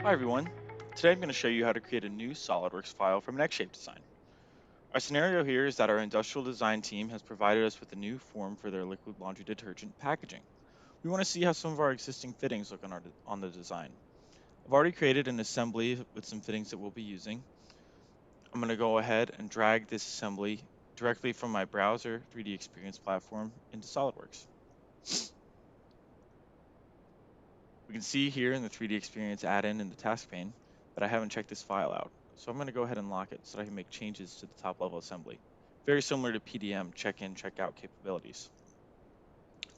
Hi everyone. Today I'm going to show you how to create a new SOLIDWORKS file from an xShape design. Our scenario here is that our industrial design team has provided us with a new form for their liquid laundry detergent packaging. We want to see how some of our existing fittings look on the design. I've already created an assembly with some fittings that we'll be using. I'm going to go ahead and drag this assembly directly from my browser 3D Experience platform into SOLIDWORKS. We can see here in the 3D Experience add-in in the task pane that I haven't checked this file out. So I'm going to go ahead and lock it so that I can make changes to the top level assembly. Very similar to PDM check-in, check-out capabilities.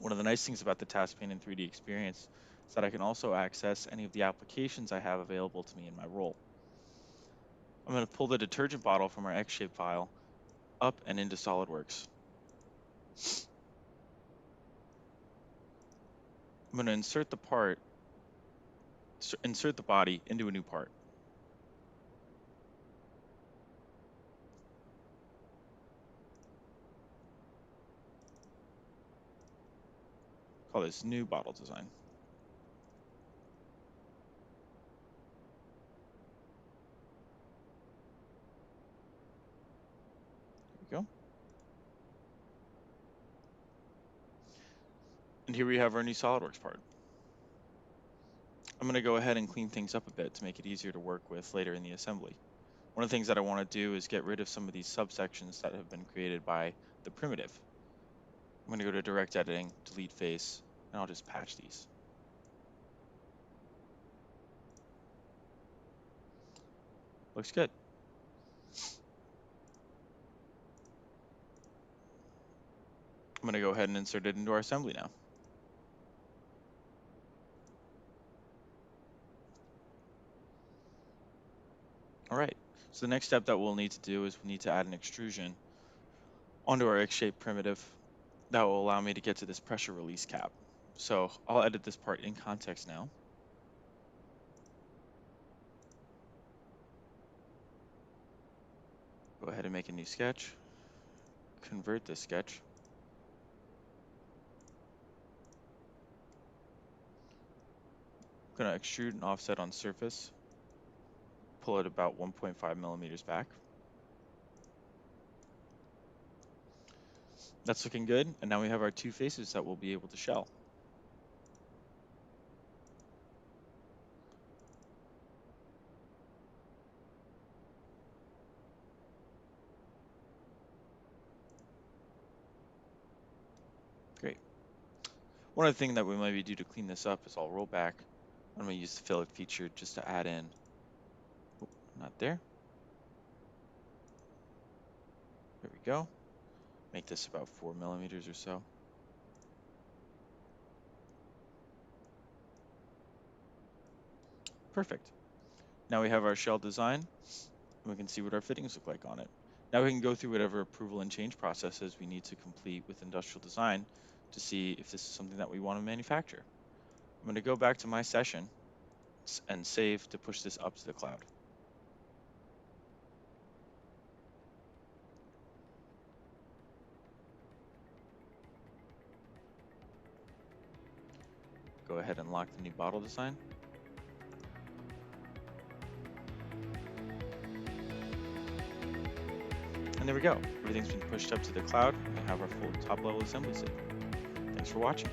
One of the nice things about the task pane in 3D Experience is that I can also access any of the applications I have available to me in my role. I'm going to pull the detergent bottle from our xShape file up and into SOLIDWORKS. I'm going to insert the body into a new part. Call this new bottle design. There we go. And here we have our new SOLIDWORKS part. I'm going to go ahead and clean things up a bit to make it easier to work with later in the assembly. One of the things that I want to do is get rid of some of these subsections that have been created by the primitive. I'm going to go to Direct Editing, Delete Face, and I'll just patch these. Looks good. I'm going to go ahead and insert it into our assembly now. All right, so the next step that we'll need to do is we need to add an extrusion onto our xShape primitive that will allow me to get to this pressure release cap. So I'll edit this part in context now. Go ahead and make a new sketch, convert this sketch. I'm going to extrude and offset on surface, pull it about 1.5 millimeters back. That's looking good, and now we have our two faces that we'll be able to shell. Great. One other thing that we maybe do to clean this up is I'll roll back. I'm going to use the fillet feature just to add in, not there. There we go. Make this about 4 millimeters or so. Perfect. Now we have our shell design, and we can see what our fittings look like on it. Now we can go through whatever approval and change processes we need to complete with industrial design to see if this is something that we want to manufacture. I'm going to go back to my session and save to push this up to the cloud. Go ahead and lock the new bottle design. And there we go. Everything's been pushed up to the cloud. We have our full top level assembly set. Thanks for watching.